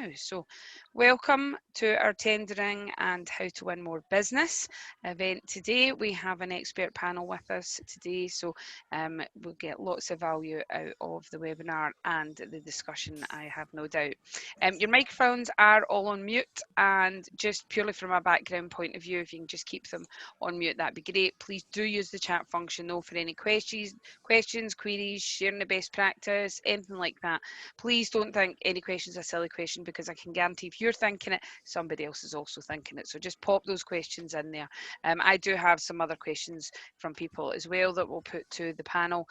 now. So welcome to our tendering and how to win more business event today. We have an expert panel with us today, so we'll get lots of value out of the webinar and the discussion, I have no doubt. Your microphones are all on mute, and just purely from a background point of view, if you can just keep them on mute, that'd be great. Please do use the chat function though for any questions, queries, sharing the best practice, anything like that. Please don't think any question's a silly question, because I can guarantee if you're thinking it, somebody else is also thinking it. So just pop those questions in there. I do have some other questions from people as well that we'll put to the panel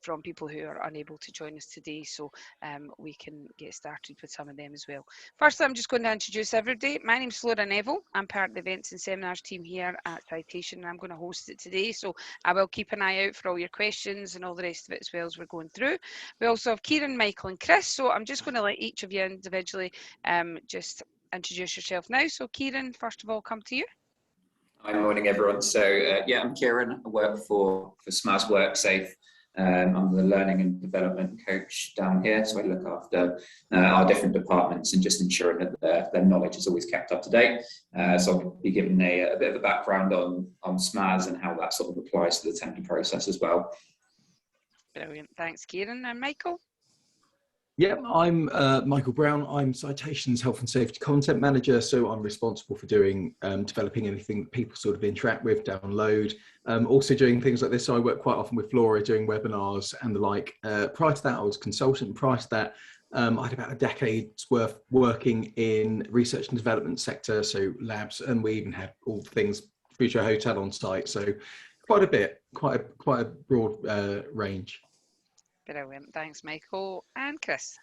from people who are unable to join us today, so we can get started with some of them as well. Firstly, I'm just going to introduce everybody. My name's Laura Neville. I'm part of the events and seminars team here at Citation, and I'm going to host it today, so I will keep an eye out for all your questions and all the rest of it as well as we're going through. We also have Kieran, Michael and Chris, so I'm just going to let each of you individually just introduce yourself now. So Kieran, first of all, come to you. Hi, morning everyone. So yeah, I'm Kieran. I work for Smas Worksafe. I'm the learning and development coach down here, so I look after our different departments and just ensuring that their knowledge is always kept up to date. So I'll be giving a bit of a background on Smas and how that sort of applies to the tender process as well. Brilliant, thanks Kieran. And Michael? Yeah, I'm Michael Brown. I'm Citation's Health and Safety Content Manager, so I'm responsible for doing developing anything that people sort of interact with, download. Also doing things like this, so I work quite often with Flora doing webinars and the like. Prior to that, I was a consultant. Prior to that, I had about a decade's worth working in research and development sector, so labs, and we even had all things Future Hotel on site. So quite a bit, quite a broad range. Brilliant, thanks Michael. And Chris?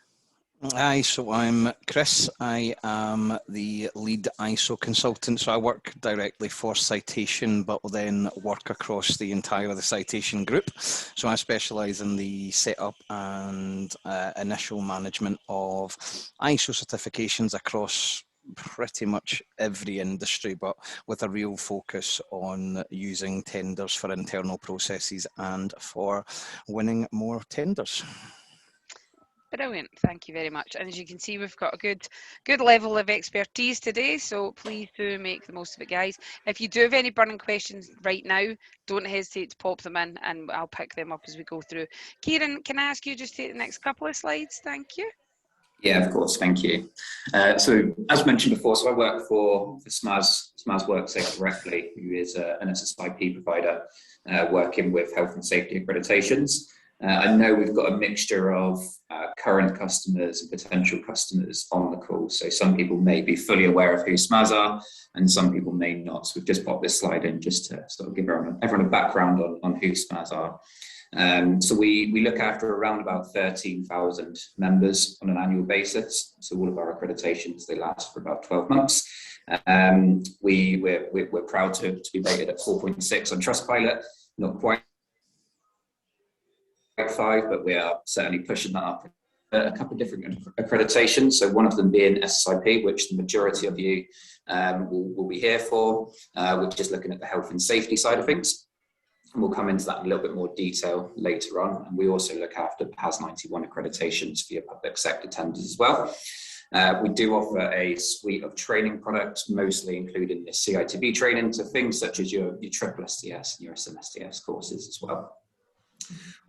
Hi, so I'm Chris. I am the lead ISO consultant, so I work directly for Citation, but will then work across the entire of the Citation group. So I specialise in the setup and initial management of ISO certifications across pretty much every industry, but with a real focus on using tenders for internal processes and for winning more tenders. Brilliant, thank you very much. And as you can see, we've got a good level of expertise today, so please do make the most of it, guys. If you do have any burning questions right now, don't hesitate to pop them in and I'll pick them up as we go through. Kieran, can I ask you just to take the next couple of slides? Thank you. Yeah, of course, thank you. So as mentioned before, so I work for Smas Worksafe directly, who is an SSIP provider working with health and safety accreditations. I know we've got a mixture of current customers and potential customers on the call. So some people may be fully aware of who Smas are and some people may not. So we've just popped this slide in just to sort of give everyone a background on who Smas are. So we look after around about 13,000 members on an annual basis. So all of our accreditations, they last for about 12 months. We're proud to be rated at 4.6 on Trustpilot, not quite 5, but we are certainly pushing that up. A couple of different accreditations, so one of them being SSIP, which the majority of you will be here for, which is looking at the health and safety side of things. And we'll come into that in a little bit more detail later on. And we also look after PAS 91 accreditations for your public sector tenders as well. We do offer a suite of training products, mostly including the CITB training, to things such as your triple STS and your SMSTS courses as well.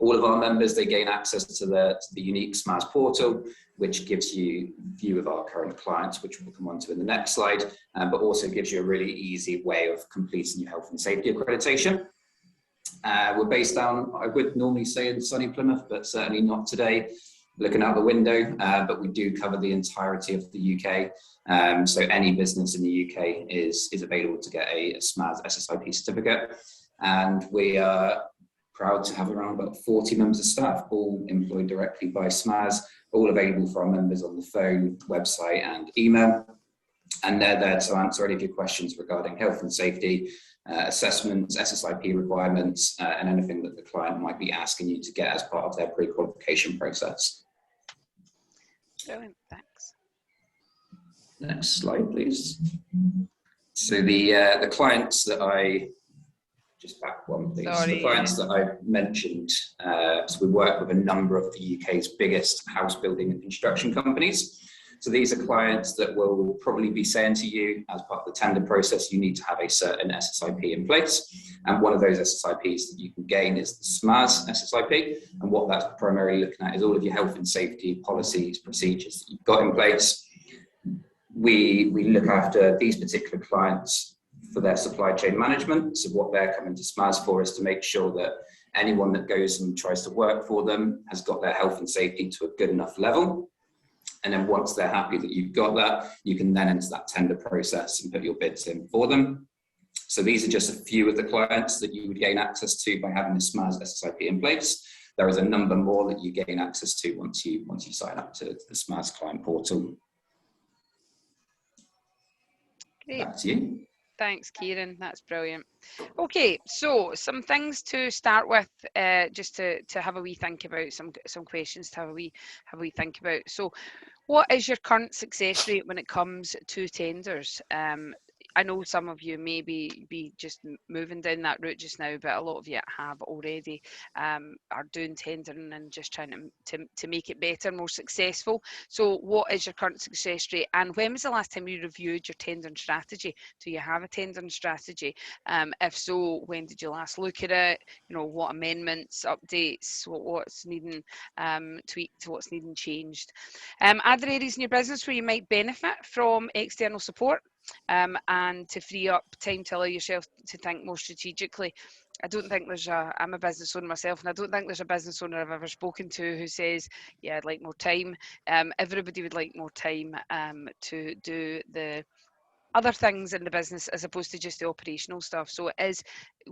All of our members, they gain access to the unique Smas portal, which gives you a view of our current clients, which we'll come on to in the next slide, but also gives you a really easy way of completing your health and safety accreditation. We're based down, I would normally say in sunny Plymouth, but certainly not today, looking out the window, but we do cover the entirety of the UK. So any business in the UK is available to get a Smas SSIP certificate. And we are proud to have around about 40 members of staff, all employed directly by Smas, all available for our members on the phone, website and email. And they're there to answer any of your questions regarding health and safety, assessments, SSIP requirements, and anything that the client might be asking you to get as part of their pre-qualification process. Brilliant, thanks. Next slide, please. So the clients that I, just back one please, Sorry, the clients that I mentioned, so we work with a number of the UK's biggest house building and construction companies. So these are clients that will probably be saying to you, as part of the tender process, you need to have a certain SSIP in place. And one of those SSIPs that you can gain is the Smas SSIP. And what that's primarily looking at is all of your health and safety policies, procedures that you've got in place. We look after these particular clients for their supply chain management. So what they're coming to Smas for is to make sure that anyone that goes and tries to work for them has got their health and safety to a good enough level. And then once they're happy that you've got that, you can then enter that tender process and put your bids in for them. So these are just a few of the clients that you would gain access to by having the Smas SSIP in place. There is a number more that you gain access to once you sign up to the Smas client portal. Great. Back to you. Thanks, Kieran. That's brilliant. Okay, so some things to start with, just to have a wee think about, some questions to have a wee think about. So, what is your current success rate when it comes to tenders? I know some of you may be just moving down that route just now, but a lot of you have already are doing tendering and just trying to make it better, more successful. So what is your current success rate, and when was the last time you reviewed your tendering strategy? Do you have a tendering strategy? If so, when did you last look at it? You know, what amendments, updates, what's needing tweaked, what's needing changed? Are there areas in your business where you might benefit from external support? And to free up time to allow yourself to think more strategically. I don't think I'm a business owner myself, and I don't think there's a business owner I've ever spoken to who says, yeah, I'd like more time. Everybody would like more time to do the other things in the business as opposed to just the operational stuff. So it is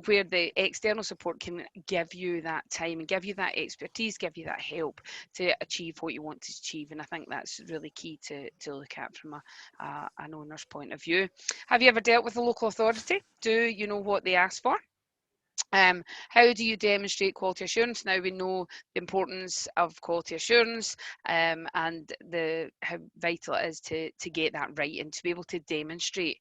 where the external support can give you that time and give you that expertise, give you that help to achieve what you want to achieve. And I think that's really key to look at from an owner's point of view. Have you ever dealt with a local authority? Do you know what they ask for? How do you demonstrate quality assurance? Now we know the importance of quality assurance and how vital it is to get that right and to be able to demonstrate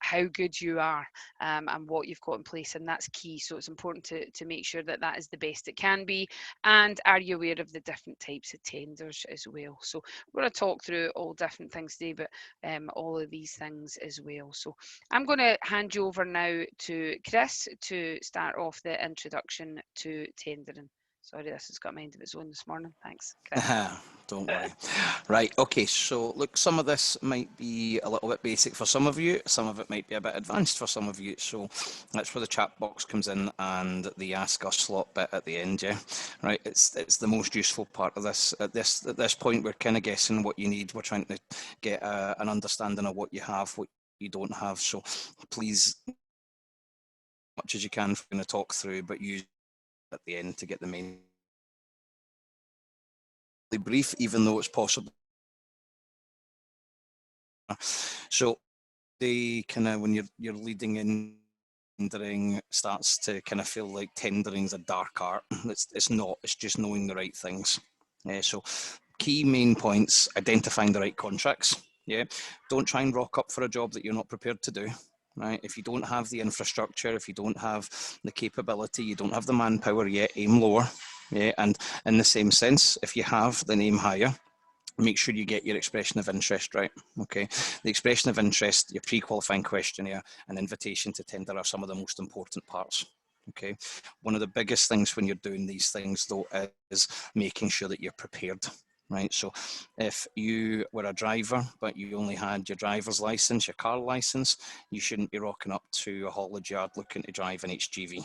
how good you are and what you've got in place, and that's key. So it's important to make sure that that is the best it can be. And are you aware of the different types of tenders as well? So we're going to talk through all different things today, but all of these things as well. So I'm going to hand you over now to Chris to start off the introduction to tendering. Sorry, this has got a mind of its own this morning. Thanks, Chris. Don't worry. Right, okay, so look, some of this might be a little bit basic for some of you, some of it might be a bit advanced for some of you, so that's where the chat box comes in and the ask us slot bit at the end, yeah? Right, it's the most useful part of this. At this point, we're kind of guessing what you need. We're trying to get an understanding of what you have, what you don't have, so please, as much as you can, we're going to talk through, but use at the end to get the main brief, even though it's possible. So they kind of, when you're leading in, tendering starts to kind of feel like tendering's a dark art. It's not, it's just knowing the right things. So key main points: identifying the right contracts. Yeah, don't try and rock up for a job that you're not prepared to do. Right, if you don't have the infrastructure, if you don't have the capability, you don't have the manpower yet, aim lower. Yeah, and in the same sense, if you have, then aim higher. Make sure you get your expression of interest right. Okay, the expression of interest, your pre-qualifying questionnaire, and invitation to tender are some of the most important parts. Okay, one of the biggest things when you're doing these things though is making sure that you're prepared. Right, so if you were a driver but you only had your driver's license, your car license, you shouldn't be rocking up to a haulage yard looking to drive an HGV.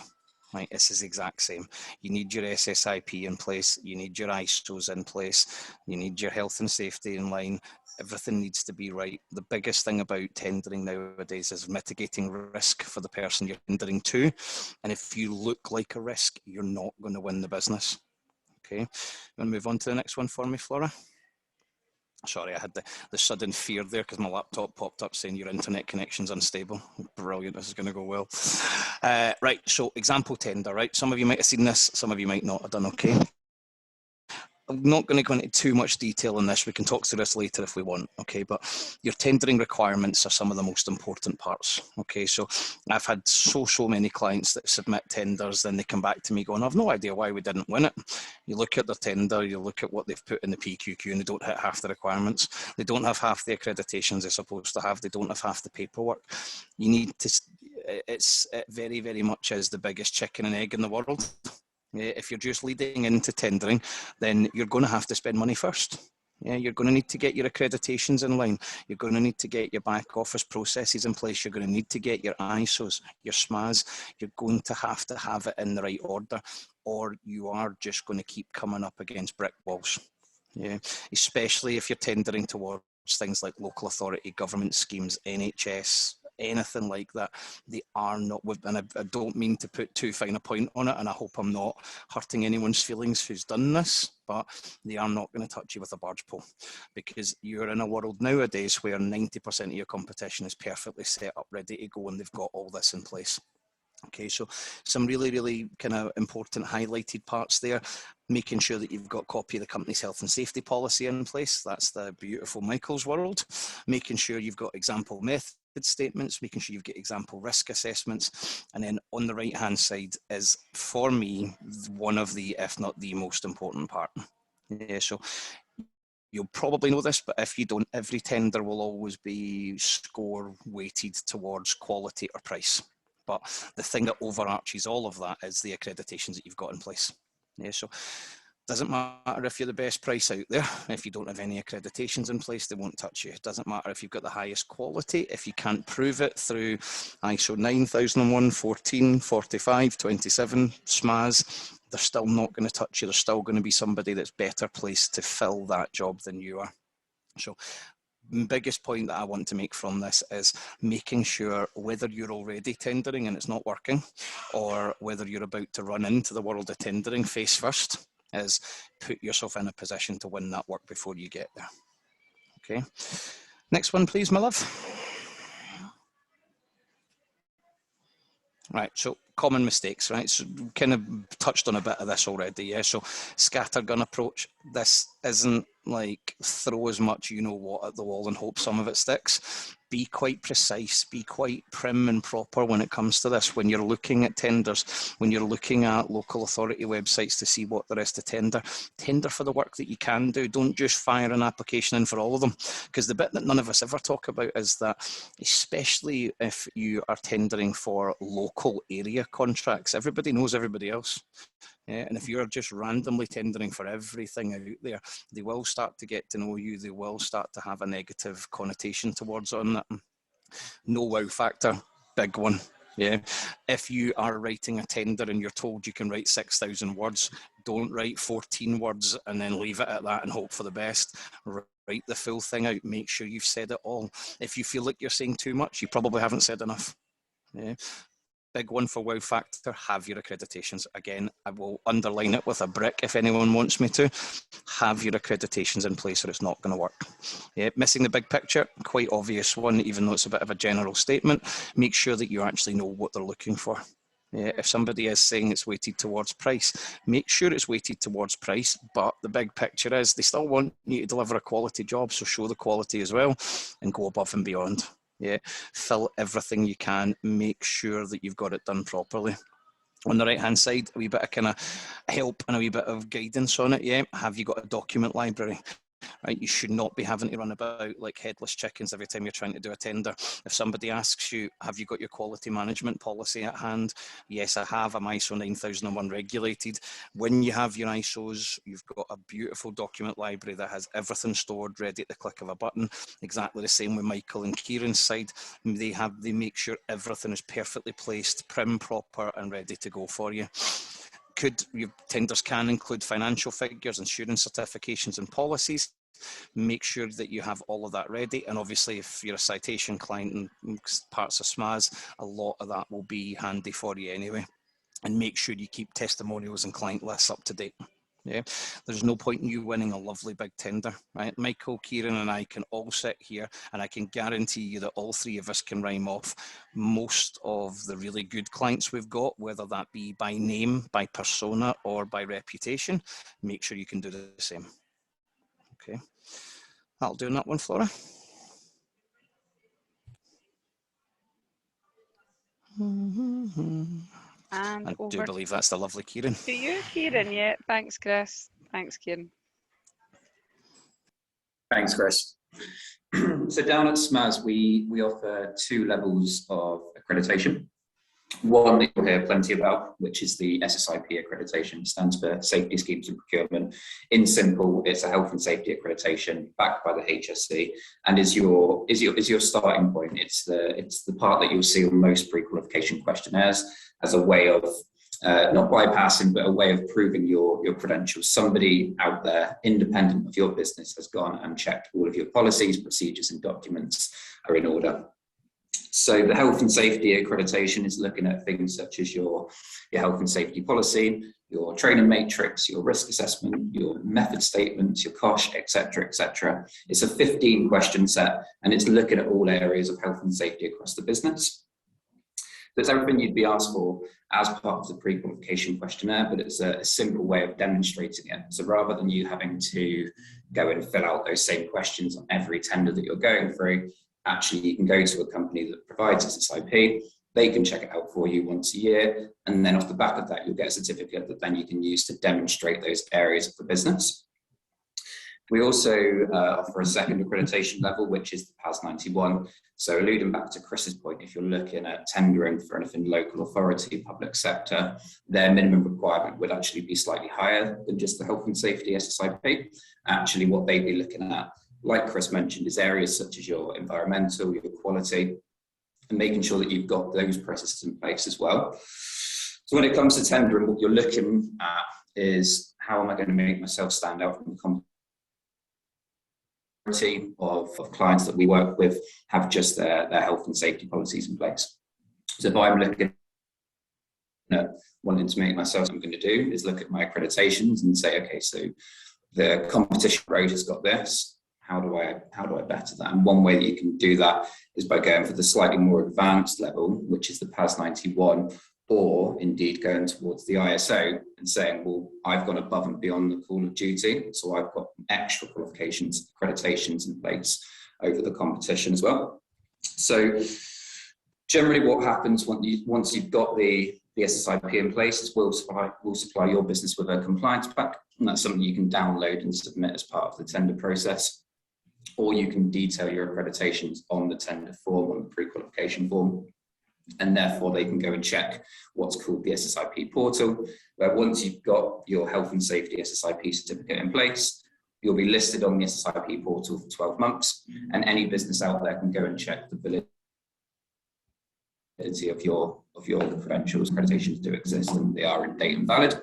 Right, this is the exact same. You need your SSIP in place, you need your ISOs in place, you need your health and safety in line. Everything needs to be right. The biggest thing about tendering nowadays is mitigating risk for the person you're tendering to. And if you look like a risk, you're not going to win the business. Okay, I'm going to move on to the next one for me, Flora. Sorry, I had the sudden fear there because my laptop popped up saying your internet connection's unstable. Brilliant, this is going to go well. Right, so example tender, right? Some of you might have seen this, some of you might not have done. Okay. I'm not going to go into too much detail on this. We can talk through this later if we want, okay? But your tendering requirements are some of the most important parts, okay? So I've had so many clients that submit tenders, then they come back to me going, I've no idea why we didn't win it. You look at their tender, you look at what they've put in the PQQ, and they don't hit half the requirements. They don't have half the accreditations they're supposed to have. They don't have half the paperwork. You need to, it very, very much is the biggest chicken and egg in the world. If you're just leading into tendering, then you're going to have to spend money first. Yeah, you're going to need to get your accreditations in line. You're going to need to get your back office processes in place. You're going to need to get your ISOs, your SMAs. You're going to have it in the right order, or you are just going to keep coming up against brick walls. Yeah, especially if you're tendering towards things like local authority, government schemes, NHS, anything like that. They are not, and I don't mean to put too fine a point on it, and I hope I'm not hurting anyone's feelings who's done this, but they are not going to touch you with a barge pole, because you're in a world nowadays where 90% of your competition is perfectly set up, ready to go, and they've got all this in place. Okay, so some really, really kind of important highlighted parts there. Making sure that you've got a copy of the company's health and safety policy in place. That's the beautiful Michael's world. Making sure you've got example method statements, making sure you've got example risk assessments. And then on the right-hand side is, for me, one of the, if not the most important part. Yeah, so you'll probably know this, but if you don't, every tender will always be score weighted towards quality or price. But the thing that overarches all of that is the accreditations that you've got in place. Yeah, so doesn't matter if you're the best price out there. If you don't have any accreditations in place, they won't touch you. It doesn't matter if you've got the highest quality. If you can't prove it through ISO 9001, 14, 45, 27, SMAs, they're still not going to touch you. There's still going to be somebody that's better placed to fill that job than you are. So biggest point that I want to make from this is making sure, whether you're already tendering and it's not working, or whether you're about to run into the world of tendering face first, is put yourself in a position to win that work before you get there. Okay, next one please, my love. Right, so common mistakes, right? So kind of touched on a bit of this already, yeah? So scattergun approach, this isn't like throw as much you know what at the wall and hope some of it sticks. Be quite precise, be quite prim and proper when it comes to this. When you're looking at tenders, when you're looking at local authority websites to see what there is to tender, tender for the work that you can do. Don't just fire an application in for all of them, because the bit that none of us ever talk about is that, especially if you are tendering for local area contracts, everybody knows everybody else. Yeah, and if you're just randomly tendering for everything out there, they will start to get to know you. They will start to have a negative connotation towards on that. No wow factor, big one. Yeah, if you are writing a tender and you're told you can write 6,000 words, don't write 14 words and then leave it at that and hope for the best. Write the full thing out. Make sure you've said it all. If you feel like you're saying too much, you probably haven't said enough. Yeah. Big one for wow factor, have your accreditations. Again, I will underline it with a brick if anyone wants me to. Have your accreditations in place or it's not going to work. Yeah, missing the big picture, quite obvious one, even though it's a bit of a general statement. Make sure that you actually know what they're looking for. Yeah, if somebody is saying it's weighted towards price, make sure it's weighted towards price, but the big picture is they still want you to deliver a quality job, so show the quality as well and go above and beyond. Yeah, fill everything you can, make sure that you've got it done properly. On the right hand side, a wee bit of kind of help and a wee bit of guidance on it. Yeah, have you got a document library? Right, you should not be having to run about like headless chickens every time you're trying to do a tender. If somebody asks you, have you got your quality management policy at hand? Yes, I have. I'm ISO 9001 regulated. When you have your ISOs, you've got a beautiful document library that has everything stored ready at the click of a button. Exactly the same with Michael and Kieran's side. They make sure everything is perfectly placed, prim, proper, and ready to go for you. Your tenders can include financial figures, insurance certifications and policies. Make sure that you have all of that ready. And obviously, if you're a citation client and parts of SMAS, a lot of that will be handy for you anyway. And make sure you keep testimonials and client lists up to date. Yeah, there's no point in you winning a lovely big tender, right? Michael, Kieran and I can all sit here and I can guarantee you that all three of us can rhyme off most of the really good clients we've got, whether that be by name, by persona or by reputation. Make sure you can do the same. Okay, that'll do on that one, Flora. And I do over believe that's the lovely Kieran. to you, Kieran. Yeah, thanks, Chris. Thanks, Kieran. Thanks, Chris. So down at Smas, we offer 2 levels of accreditation. One that you'll hear plenty about, which is the SSIP accreditation, stands for Safety Schemes and Procurement. In simple, it's a health and safety accreditation backed by the HSC, and is your starting point. It's the part that you'll see on most pre-qualification questionnaires as a way of not bypassing, but a way of proving your credentials. Somebody out there, independent of your business, has gone and checked all of your policies, procedures, and documents are in order. So the health and safety accreditation is looking at things such as your health and safety policy, your training matrix, your risk assessment, your method statements, your COSH, etc., etc. It's a 15-question set, and it's looking at all areas of health and safety across the business. That's everything you'd be asked for as part of the pre-qualification questionnaire, but it's a simple way of demonstrating it. So rather than you having to go and fill out those same questions on every tender that you're going through, actually you can go to a company that provides SSIP, they can check it out for you once a year, and then off the back of that, you'll get a certificate that then you can use to demonstrate those areas of the business. We also offer a second accreditation level, which is the PAS 91. So alluding back to Chris's point, if you're looking at tendering for anything local authority, public sector, their minimum requirement would actually be slightly higher than just the health and safety SSIP. Actually, what they'd be looking at, like Chris mentioned, is areas such as your environmental, your quality, and making sure that you've got those processes in place as well. So when it comes to tendering, what you're looking at is, how am I going to make myself stand out from the competition? Of clients that we work with have just their health and safety policies in place. So if I'm looking at wanting to make myself, what I'm going to do is look at my accreditations and say, okay, so the competition road has got this. How do I better that? And one way that you can do that is by going for the slightly more advanced level, which is the PAS 91, or indeed going towards the ISO and saying, well, I've gone above and beyond the call of duty, so I've got extra qualifications, accreditations in place over the competition as well. So generally what happens once you've got the SSIP in place is we'll supply your business with a compliance pack, and that's something you can download and submit as part of the tender process, or you can detail your accreditations on the tender form, on the pre-qualification form. And therefore they can go and check what's called the SSIP portal, where once you've got your health and safety SSIP certificate in place, you'll be listed on the SSIP portal for 12 months, and any business out there can go and check the validity of your credentials. Accreditations do exist and they are in date and valid.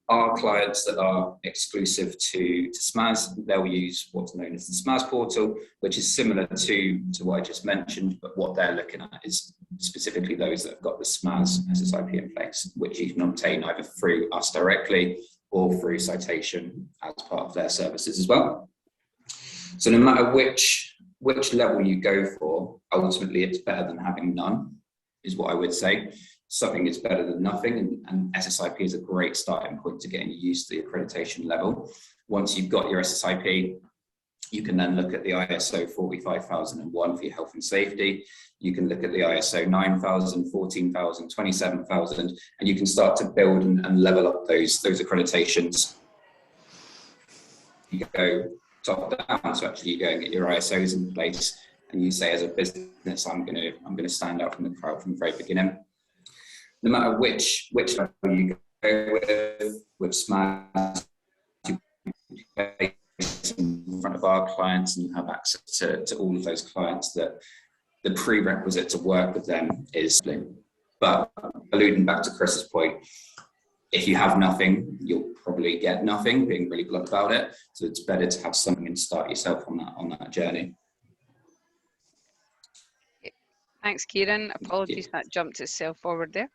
Our clients that are exclusive to Smas, they'll use what's known as the Smas portal, which is similar to what I just mentioned, but what they're looking at is specifically those that have got the Smas SSIP in place, which you can obtain either through us directly or through Citation as part of their services as well. So no matter which level you go for, ultimately it's better than having none, is what I would say. Something is better than nothing, and SSIP is a great starting point to getting used to the accreditation level. Once you've got your SSIP, you can then look at the ISO 45001 for your health and safety. You can look at the ISO 9000, 14000, 27000, and you can start to build and level up those accreditations. You go top down, so actually you go and get your ISOs in place, and you say, as a business, I'm going to stand out from the crowd from the very beginning. No matter which level you go with Smas, you in front of our clients and you have access to all of those clients, that the prerequisite to work with them is slim. But alluding back to Chris's point, if you have nothing, you'll probably get nothing, being really blunt about it. So it's better to have something and start yourself on that journey. Thanks, Kieran. Apologies, that jumped itself forward there.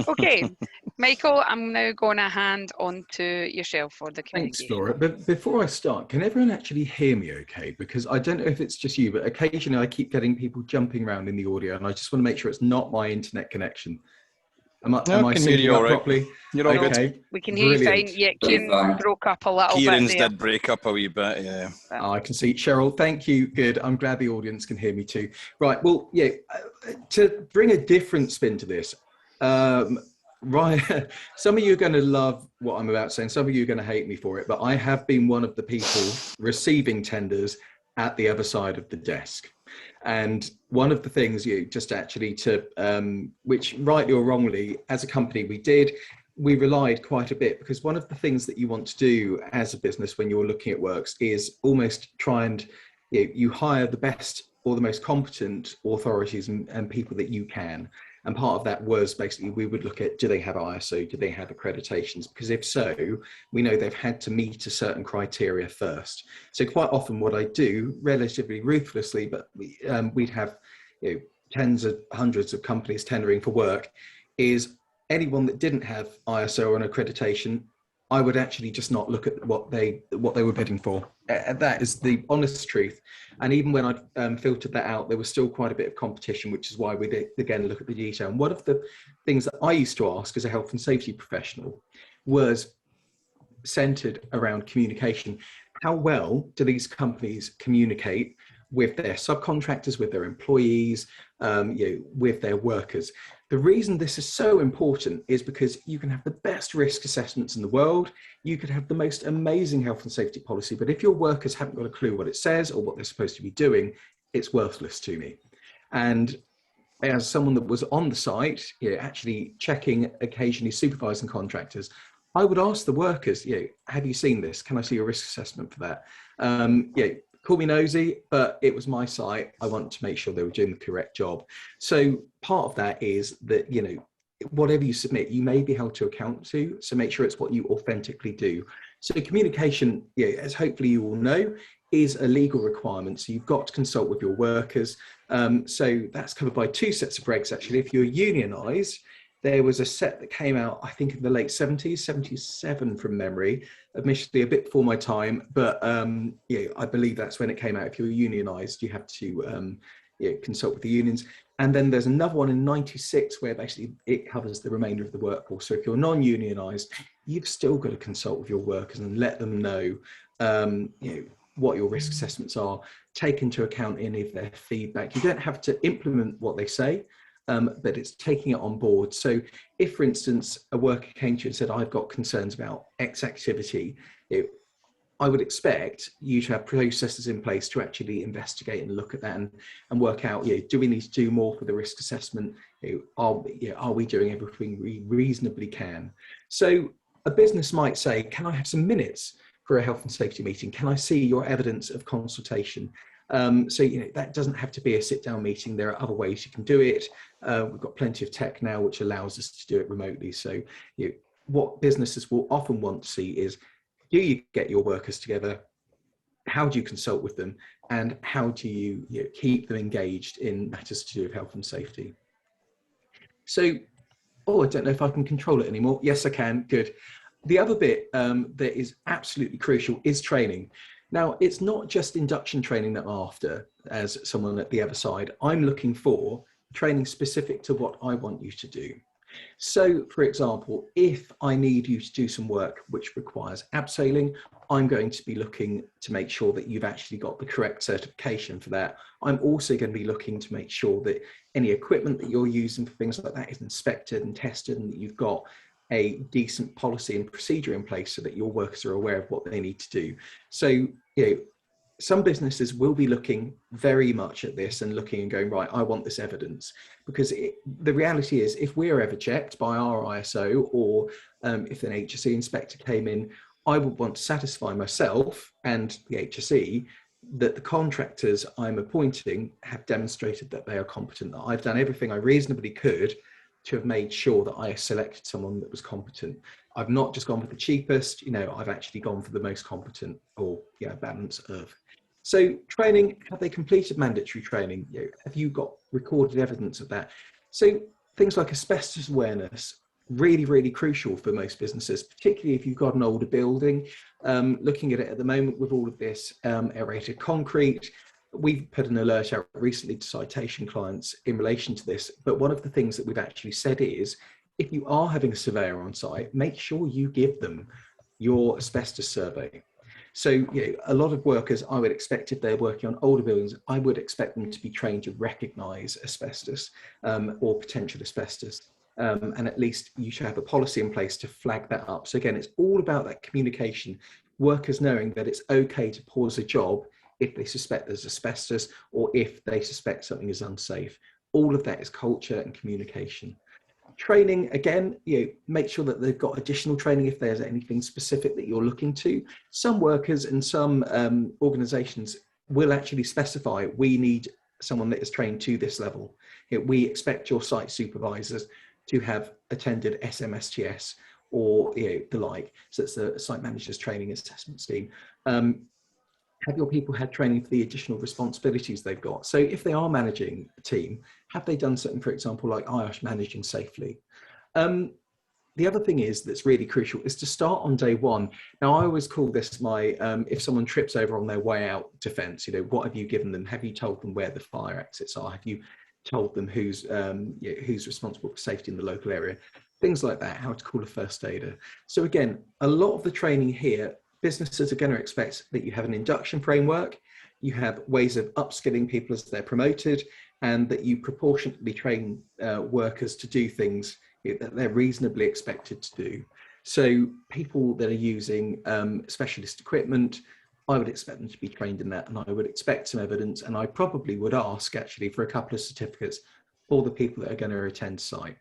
Okay, Michael, I'm now going to hand on to yourself for the Thanks, communication. Flora. But before I start, can everyone actually hear me okay? Because I don't know if it's just you, but occasionally I keep getting people jumping around in the audio, and I just want to make sure it's not my internet connection. Am I can hear syncing you up all right. properly? You're all good. Okay, We can hear you brilliant. fine. Yeah, Very Kieran fine. broke up a little Kieran's bit there. did break up a wee bit, yeah. Oh, I can see. Cheryl, thank you. Good. I'm glad the audience can hear me too. Right. Well, yeah, to bring a different spin to this, right, some of you are going to love what I'm about to say, and some of you are going to hate me for it, but I have been one of the people receiving tenders at the other side of the desk. And one of the things just actually to, which rightly or wrongly, as a company we relied quite a bit, because one of the things that you want to do as a business when you're looking at works is almost try and you hire the best or the most competent authorities and people that you can. And part of that was basically we would look at, do they have ISO, do they have accreditations? Because if so, we know they've had to meet a certain criteria first. So quite often what I do, relatively ruthlessly, but we'd have tens of hundreds of companies tendering for work, is anyone that didn't have ISO or an accreditation, I would actually just not look at what they were bidding for. That is the honest truth. And even when I filtered that out, there was still quite a bit of competition, which is why we did, again, look at the detail. And one of the things that I used to ask as a health and safety professional was centered around communication. How well do these companies communicate with their subcontractors, with their employees, with their workers? The reason this is so important is because you can have the best risk assessments in the world, you could have the most amazing health and safety policy, but if your workers haven't got a clue what it says or what they're supposed to be doing, it's worthless to me. And as someone that was on the site, actually checking, occasionally supervising contractors, I would ask the workers, have you seen this? Can I see a risk assessment for that? Call me nosy, but it was my site. I want to make sure they were doing the correct job. So part of that is that, whatever you submit, you may be held to account to. So make sure it's what you authentically do. So communication, as hopefully you all know, is a legal requirement. So you've got to consult with your workers. So that's covered by 2 sets of regs, actually. If you're unionised, there was a set that came out, I think, in the late 70s, 77 from memory, admittedly a bit before my time, but I believe that's when it came out. If you're unionised, you have to consult with the unions. And then there's another one in 96 where basically it covers the remainder of the workforce. So if you're non-unionised, you've still got to consult with your workers and let them know, what your risk assessments are, take into account any of their feedback. You don't have to implement what they say, but it's taking it on board. So if, for instance, a worker came to you and said, I've got concerns about X activity, I would expect you to have processes in place to actually investigate and look at that and work out, do we need to do more for the risk assessment? Are we doing everything we reasonably can? So a business might say, can I have some minutes for a health and safety meeting? Can I see your evidence of consultation? So that doesn't have to be a sit-down meeting. There are other ways you can do it. We've got plenty of tech now which allows us to do it remotely. So what businesses will often want to see is, do you get your workers together? How do you consult with them? And how do you, keep them engaged in matters to do with health and safety? So, I don't know if I can control it anymore. Yes, I can. Good. The other bit that is absolutely crucial is training. Now, it's not just induction training that I'm after as someone at the other side. I'm looking for training specific to what I want you to do. So, for example, if I need you to do some work which requires abseiling, I'm going to be looking to make sure that you've actually got the correct certification for that. I'm also going to be looking to make sure that any equipment that you're using for things like that is inspected and tested, and that you've got a decent policy and procedure in place so that your workers are aware of what they need to do. So, some businesses will be looking very much at this and looking and going, right, I want this evidence, because the reality is, if we're ever checked by our ISO, or if an HSE inspector came in, I would want to satisfy myself and the HSE that the contractors I'm appointing have demonstrated that they are competent, that I've done everything I reasonably could to have made sure that I selected someone that was competent. I've not just gone for the cheapest, I've actually gone for the most competent, or balance of. So training, have they completed mandatory training? Have you got recorded evidence of that? So things like asbestos awareness, really, really crucial for most businesses, particularly if you've got an older building. Looking at it at the moment with all of this aerated concrete, we've put an alert out recently to citation clients in relation to this. But one of the things that we've actually said is, if you are having a surveyor on site, make sure you give them your asbestos survey. So, a lot of workers, I would expect, if they're working on older buildings, I would expect them to be trained to recognise asbestos or potential asbestos. And at least you should have a policy in place to flag that up. So again, it's all about that communication, workers knowing that it's okay to pause a job if they suspect there's asbestos or if they suspect something is unsafe. All of that is culture and communication. Training, again, make sure that they've got additional training if there's anything specific that you're looking to. Some workers and some organisations will actually specify, we need someone that is trained to this level. We expect your site supervisors to have attended SMSTS or the like. So it's the Site Managers Training Assessment Scheme. Have your people had training for the additional responsibilities they've got? So if they are managing a team, have they done something, for example, like IOSH managing safely? The other thing is that's really crucial is to start on day one. Now, I always call this my, if someone trips over on their way out defense, what have you given them? Have you told them where the fire exits are? Have you told them who's responsible for safety in the local area? Things like that, how to call a first aider. So again, a lot of the training here, businesses are going to expect that you have an induction framework, you have ways of upskilling people as they're promoted, and that you proportionately train workers to do things that they're reasonably expected to do. So people that are using specialist equipment, I would expect them to be trained in that, and I would expect some evidence, and I probably would ask actually for a couple of certificates for the people that are going to attend site.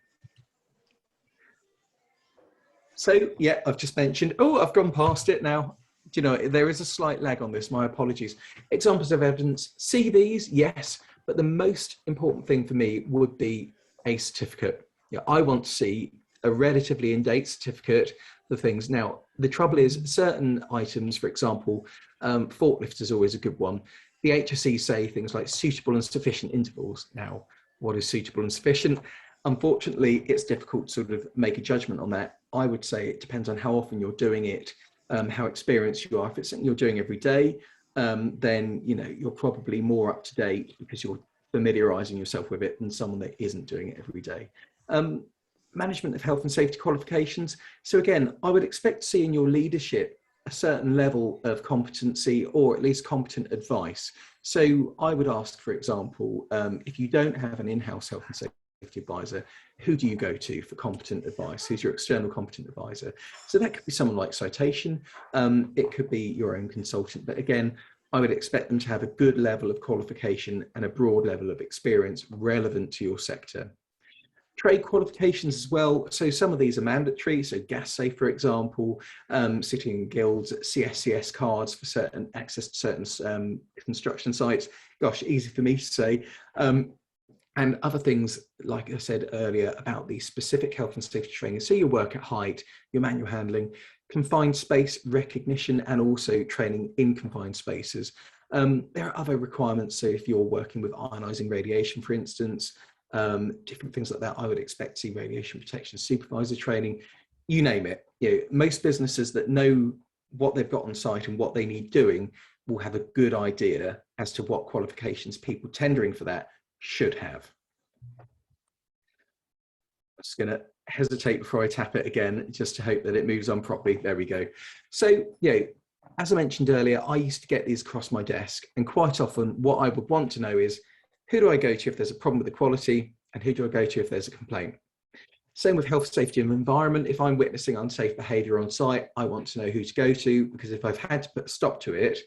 So yeah, I've just mentioned, I've gone past it now. There is a slight lag on this, my apologies. Examples of evidence, CVs, yes, but the most important thing for me would be a certificate. I want to see a relatively in-date certificate for things. Now, the trouble is certain items, for example, forklift is always a good one. The HSE say things like suitable and sufficient intervals. Now, what is suitable and sufficient? Unfortunately, it's difficult to sort of make a judgment on that. I would say it depends on how often you're doing it, how experienced you are. If it's something you're doing every day, then you're probably more up to date because you're familiarising yourself with it than someone that isn't doing it every day. Management of health and safety qualifications. So again, I would expect to see in your leadership a certain level of competency or at least competent advice. So I would ask, for example, if you don't have an in-house health and safety advisor, who do you go to for competent advice? Who's your external competent advisor? So that could be someone like Citation. It could be your own consultant. But again, I would expect them to have a good level of qualification and a broad level of experience relevant to your sector. Trade qualifications as well. So some of these are mandatory. So gas safe, for example, sitting in guilds, CSCS cards for certain access to certain construction sites. Gosh, easy for me to say. And other things, like I said earlier, about the specific health and safety training. So your work at height, your manual handling, confined space recognition, and also training in confined spaces. There are other requirements. So if you're working with ionizing radiation, for instance, different things like that, I would expect to see radiation protection supervisor training, you name it. Most businesses that know what they've got on site and what they need doing will have a good idea as to what qualifications people tendering for that should have. I'm just going to hesitate before I tap it again, just to hope that it moves on properly. There we go. So, as I mentioned earlier, I used to get these across my desk, and quite often what I would want to know is, who do I go to if there's a problem with the quality, and who do I go to if there's a complaint? Same with health, safety and environment. If I'm witnessing unsafe behaviour on site, I want to know who to go to, because if I've had to put a stop to it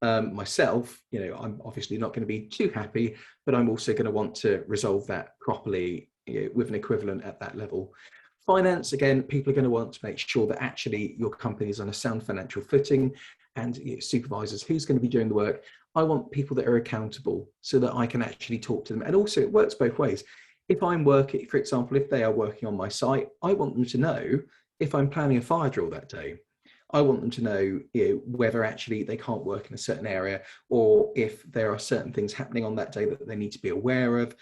myself, I'm obviously not going to be too happy, but I'm also going to want to resolve that properly with an equivalent at that level. Finance, again, people are going to want to make sure that actually your company is on a sound financial footing, and supervisors, who's going to be doing the work. I want people that are accountable so that I can actually talk to them. And also it works both ways. If I'm working, for example, if they are working on my site, I want them to know if I'm planning a fire drill that day. I want them to know, whether actually they can't work in a certain area, or if there are certain things happening on that day that they need to be aware of,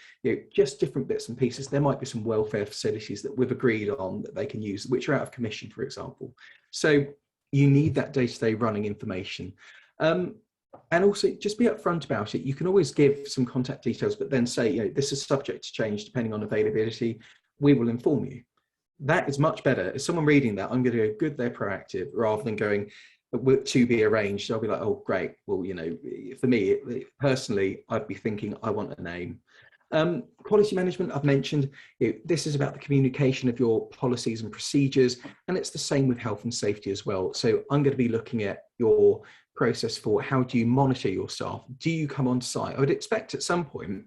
just different bits and pieces. There might be some welfare facilities that we've agreed on that they can use, which are out of commission, for example. So you need that day-to-day running information. And also just be upfront about it. You can always give some contact details, but then say, this is subject to change depending on availability. We will inform you. That is much better. As someone reading that, I'm going to go, good, they're proactive, rather than going, to be arranged. I'll be like, oh, great. Well, for me, personally, I'd be thinking, I want a name. Quality management, I've mentioned, this is about the communication of your policies and procedures, and it's the same with health and safety as well. So I'm going to be looking at your process for how do you monitor your staff? Do you come on site? I would expect at some point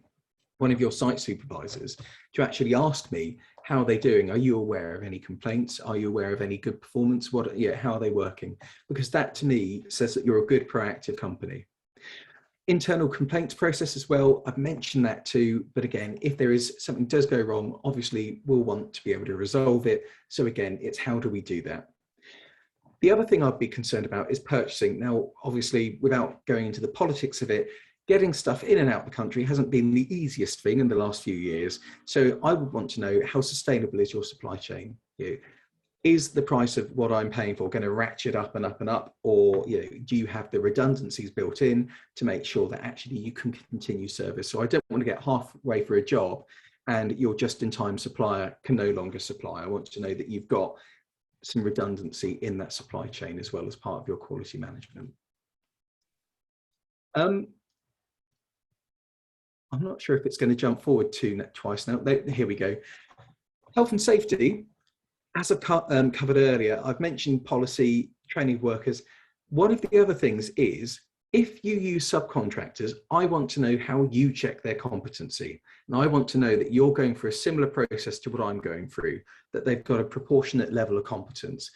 one of your site supervisors to actually ask me, how are they doing? Are you aware of any complaints? Are you aware of any good performance? How are they working? Because that to me says that you're a good proactive company. Internal complaints process as well, I've mentioned that too, but again, if there is something does go wrong, obviously we'll want to be able to resolve it. So again, it's how do we do that? The other thing I'd be concerned about is purchasing. Now, obviously, without going into the politics of it, getting stuff in and out the country hasn't been the easiest thing in the last few years. So I would want to know, how sustainable is your supply chain? Is the price of what I'm paying for going to ratchet up and up and up? Or do you have the redundancies built in to make sure that actually you can continue service? So I don't want to get halfway for a job and your just-in-time supplier can no longer supply. I want to know that you've got some redundancy in that supply chain as well as part of your quality management. I'm not sure if it's going to jump forward twice now. Here we go. Health and safety. As I've covered earlier, I've mentioned policy, training of workers. One of the other things is, if you use subcontractors, I want to know how you check their competency. And I want to know that you're going through a similar process to what I'm going through, that they've got a proportionate level of competence.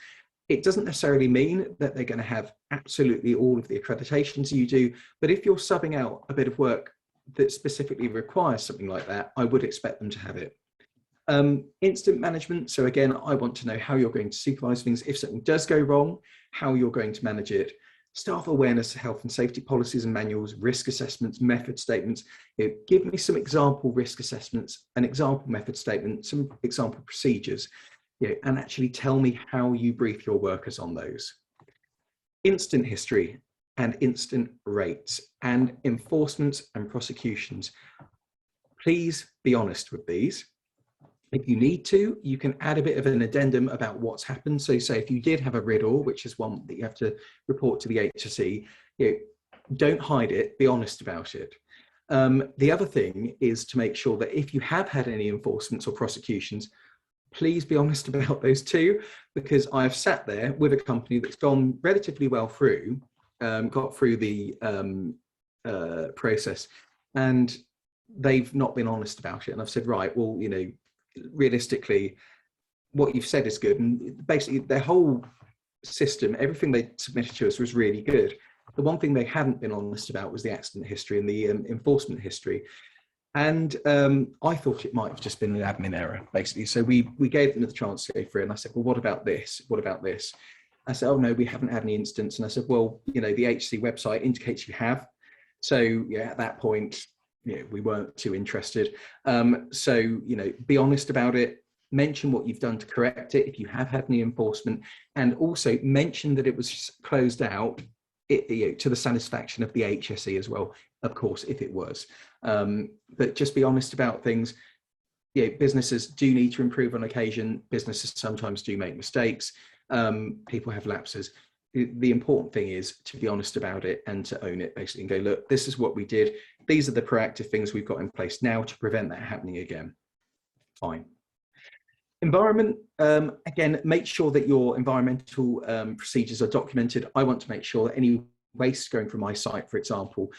It doesn't necessarily mean that they're going to have absolutely all of the accreditations you do, but if you're subbing out a bit of work that specifically requires something like that, I would expect them to have it. Incident management. So again, I want to know how you're going to supervise things. If something does go wrong, how you're going to manage it. Staff awareness, health and safety policies and manuals, risk assessments, method statements. Give me some example risk assessments, an example method statement, some example procedures, and actually tell me how you brief your workers on those. Incident history and incident rates and enforcements and prosecutions. Please be honest with these. If you need to, you can add a bit of an addendum about what's happened. So say if you did have a RIDDOR, which is one that you have to report to the HSE, don't hide it, be honest about it. The other thing is to make sure that if you have had any enforcements or prosecutions, please be honest about those too, because I've sat there with a company that's gone relatively well through, got through the process, and they've not been honest about it. And I've said, right, well, realistically, what you've said is good. And basically their whole system, everything they submitted to us was really good. The one thing they hadn't been honest about was the accident history and the enforcement history. And I thought it might have just been an admin error, basically. So we gave them the chance to go through, and I said, well, what about this? What about this? I said, oh no, we haven't had any incidents. And I said, well, the HC website indicates you have. So yeah, at that point, we weren't too interested. So, be honest about it, mention what you've done to correct it if you have had any enforcement, and also mention that it was closed out to the satisfaction of the HSE as well, of course, if it was. But just be honest about things. Businesses do need to improve on occasion. Businesses sometimes do make mistakes. People have lapses. The important thing is to be honest about it and to own it, basically, and go, look, this is what we did. These are the proactive things we've got in place now to prevent that happening again. Fine. Environment, again, make sure that your environmental procedures are documented. I want to make sure that any waste going from my site, for example,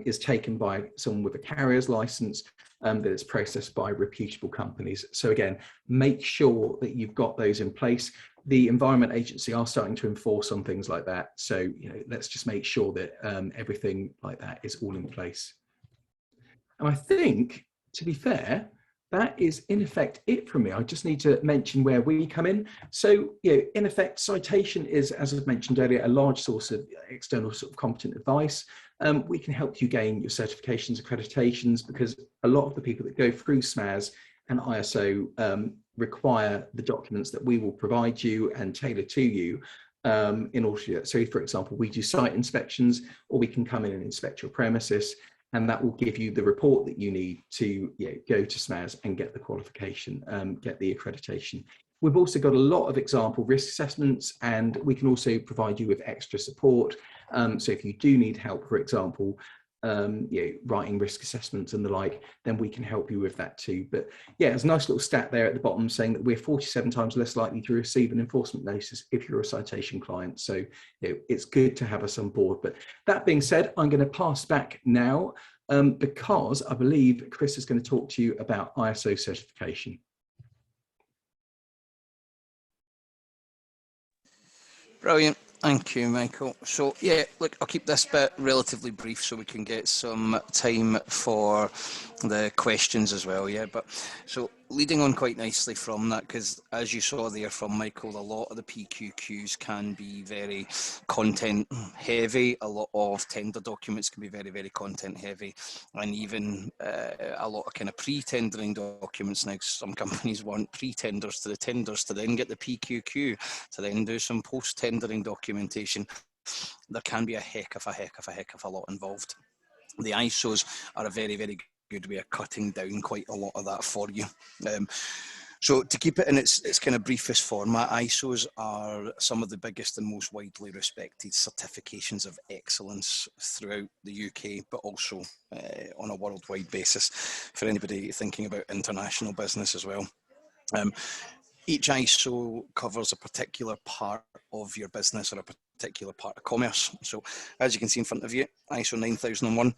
is taken by someone with a carrier's license, that it's processed by reputable companies. So again, make sure that you've got those in place. The Environment Agency are starting to enforce on things like that. So, let's just make sure that everything like that is all in place. And I think, to be fair, that is in effect it from me. I just need to mention where we come in. So, in effect, Citation is, as I mentioned earlier, a large source of external sort of competent advice. We can help you gain your certifications, accreditations, because a lot of the people that go through SMAS and ISO require the documents that we will provide you and tailor to you in order to. So, for example, we do site inspections, or we can come in and inspect your premises, and that will give you the report that you need to go to SMAS and get the qualification, get the accreditation. We've also got a lot of example risk assessments, and we can also provide you with extra support. So if you do need help, for example, writing risk assessments and the like, then we can help you with that too. But yeah, there's a nice little stat there at the bottom saying that we're 47 times less likely to receive an enforcement notice if you're a citation client. So it's good to have us on board. But that being said, I'm going to pass back now because I believe Chris is going to talk to you about ISO certification. Brilliant. Thank you, Michael. So yeah, look, I'll keep this bit relatively brief so we can get some time for the questions as well. Yeah, but so leading on quite nicely from that, because as you saw there from Michael, a lot of the PQQs can be very content heavy. A lot of tender documents can be very, very content heavy, and even a lot of kind of pre-tendering documents. Now, some companies want pre-tenders to the tenders to then get the PQQ to then do some post-tendering documentation. There can be a heck of a lot involved. The ISOs are a very, very good way of cutting down quite a lot of that for you. So to keep it in its kind of briefest format, ISOs are some of the biggest and most widely respected certifications of excellence throughout the UK, but also on a worldwide basis for anybody thinking about international business as well. Each ISO covers a particular part of your business or a particular part of commerce. So as you can see in front of you, ISO 9001,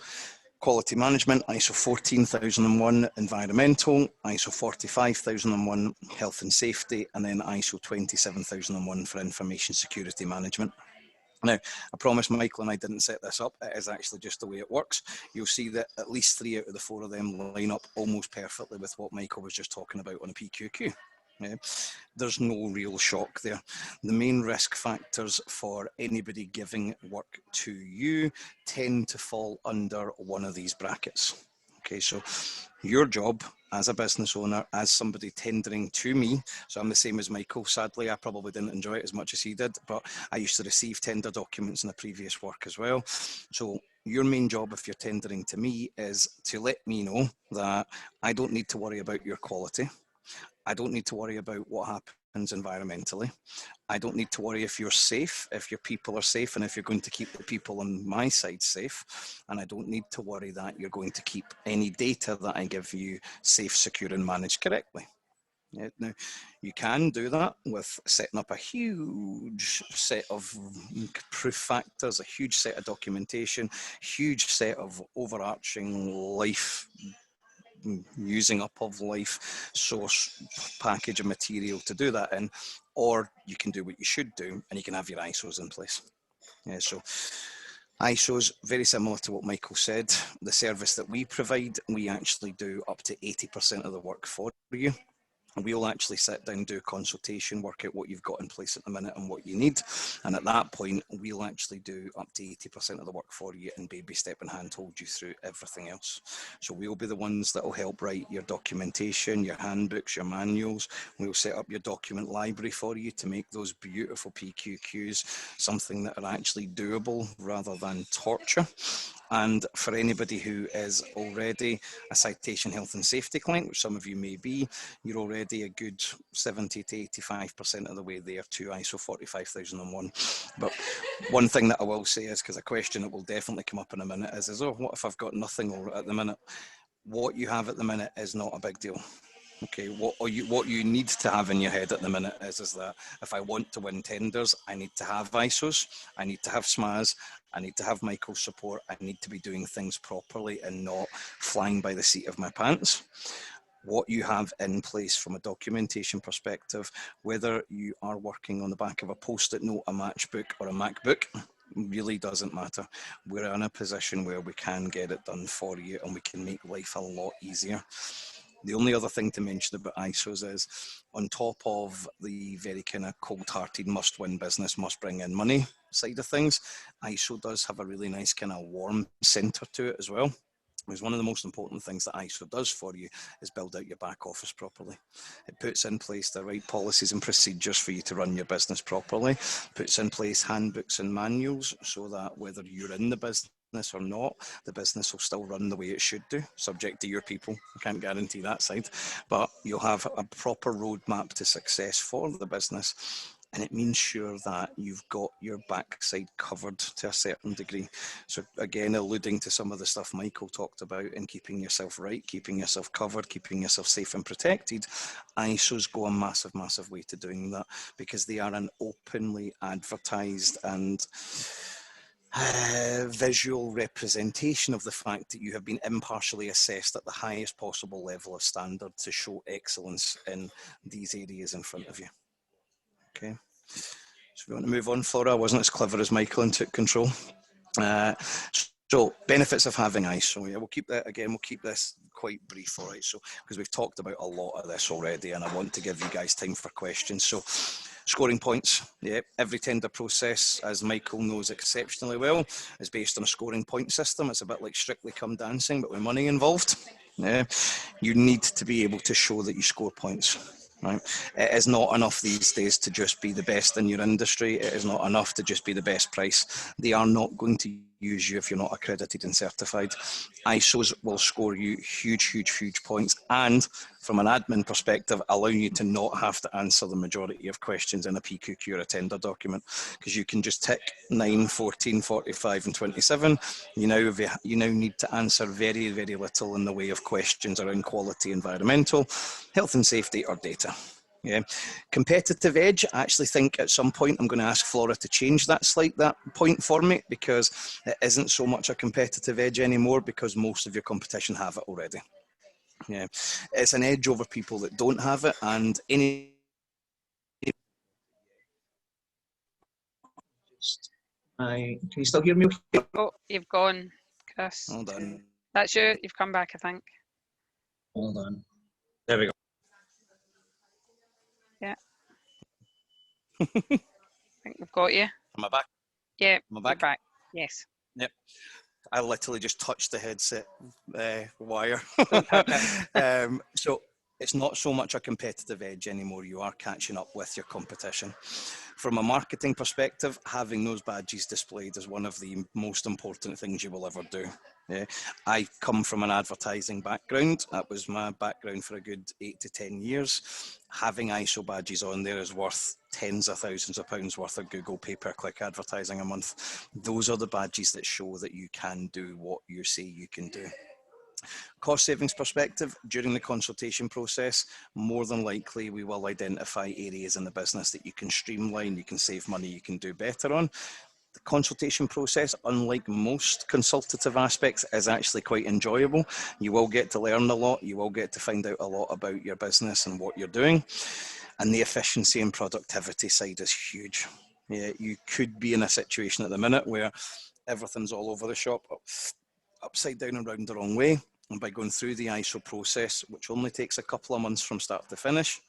quality management, ISO 14001, environmental, ISO 45001, health and safety, and then ISO 27001 for information security management. Now, I promise Michael and I didn't set this up. It is actually just the way it works. You'll see that at least 3 out of the 4 of them line up almost perfectly with what Michael was just talking about on a PQQ. Yeah. There's no real shock there. The main risk factors for anybody giving work to you tend to fall under one of these brackets. Okay, so your job as a business owner, as somebody tendering to me, so I'm the same as Michael. Sadly, I probably didn't enjoy it as much as he did, but I used to receive tender documents in a previous work as well. So your main job if you're tendering to me is to let me know that I don't need to worry about your quality. I don't need to worry about what happens environmentally. I don't need to worry if you're safe, if your people are safe, and if you're going to keep the people on my side safe. And I don't need to worry that you're going to keep any data that I give you safe, secure, and managed correctly. Yeah, now, you can do that with setting up a huge set of proof factors, a huge set of documentation, huge set of overarching life using up of life source package of material to do that in, or you can do what you should do and you can have your ISOs in place. Yeah, so ISOs, very similar to what Michael said. The service that we provide, we actually do up to 80% of the work for you. We'll actually sit down, do a consultation, work out what you've got in place at the minute and what you need. And at that point, we'll actually do up to 80% of the work for you and baby step and hand hold you through everything else. So we'll be the ones that will help write your documentation, your handbooks, your manuals. We'll set up your document library for you to make those beautiful PQQs something that are actually doable rather than torture. And for anybody who is already a citation health and safety client, which some of you may be, you're already a good 70 to 85% of the way there to ISO 45001. But one thing that I will say is, because a question that will definitely come up in a minute is, oh, what if I've got nothing at the minute? What you have at the minute is not a big deal. Okay, what you need to have in your head at the minute is that if I want to win tenders, I need to have ISOs, I need to have SMAS, I need to have Michael's support, I need to be doing things properly and not flying by the seat of my pants. What you have in place from a documentation perspective, whether you are working on the back of a post-it note, a matchbook or a MacBook, really doesn't matter. We're in a position where we can get it done for you and we can make life a lot easier. The only other thing to mention about ISOs is, on top of the very kind of cold-hearted must-win business, must bring in money side of things, ISO does have a really nice kind of warm centre to it as well. Because one of the most important things that ISO does for you is build out your back office properly. It puts in place the right policies and procedures for you to run your business properly, puts in place handbooks and manuals so that whether you're in the business or not, the business will still run the way it should do, subject to your people. I can't guarantee that side, but you'll have a proper roadmap to success for the business. And it means sure that you've got your backside covered to a certain degree. So again, alluding to some of the stuff Michael talked about in keeping yourself right, keeping yourself covered, keeping yourself safe and protected, ISOs go a massive, massive way to doing that, because they are an openly advertised and visual representation of the fact that you have been impartially assessed at the highest possible level of standard to show excellence in these areas in front of you. Okay, so we want to move on, Flora. I wasn't as clever as Michael and took control. So benefits of having ISO. Yeah, we'll keep that again. We'll keep this quite brief, all right? So because we've talked about a lot of this already, and I want to give you guys time for questions. So scoring points. Yeah, every tender process, as Michael knows exceptionally well, is based on a scoring point system. It's a bit like Strictly Come Dancing, but with money involved. Yeah, you need to be able to show that you score points. Right. It is not enough these days to just be the best in your industry. It is not enough to just be the best price. They are not going to use you if you're not accredited and certified. ISOs will score you huge, huge, huge points, and from an admin perspective, allowing you to not have to answer the majority of questions in a PQQ or a tender document, because you can just tick 9, 14, 45 and 27. You now need to answer very, very little in the way of questions around quality, environmental, health and safety, or data. Yeah, competitive edge. I actually think at some point I'm going to ask Flora to change that point for me, because it isn't so much a competitive edge anymore, because most of your competition have it already. Yeah, it's an edge over people that don't have it, and any. Can you still hear me? Oh, you've gone, Chris. Hold on. That's you. You've come back, I think. Hold on. There we go. Yeah. I think we've got you. Am I back? Yeah, Am I back? you're back. Yes. Yep. I literally just touched the headset wire. Don't touch it. So it's not so much a competitive edge anymore. You are catching up with your competition. From a marketing perspective, having those badges displayed is one of the most important things you will ever do. Yeah. I come from an advertising background. That was my background for a good 8 to 10 years. Having ISO badges on there is worth tens of thousands of pounds worth of Google pay-per-click advertising a month. Those are the badges that show that you can do what you say you can do. Cost savings perspective, during the consultation process, more than likely we will identify areas in the business that you can streamline, you can save money, you can do better on. The consultation process, unlike most consultative aspects, is actually quite enjoyable. You will get to learn a lot, you will get to find out a lot about your business and what you're doing. And the efficiency and productivity side is huge. Yeah, you could be in a situation at the minute where everything's all over the shop, upside down and round the wrong way. And by going through the ISO process, which only takes a couple of months from start to finish,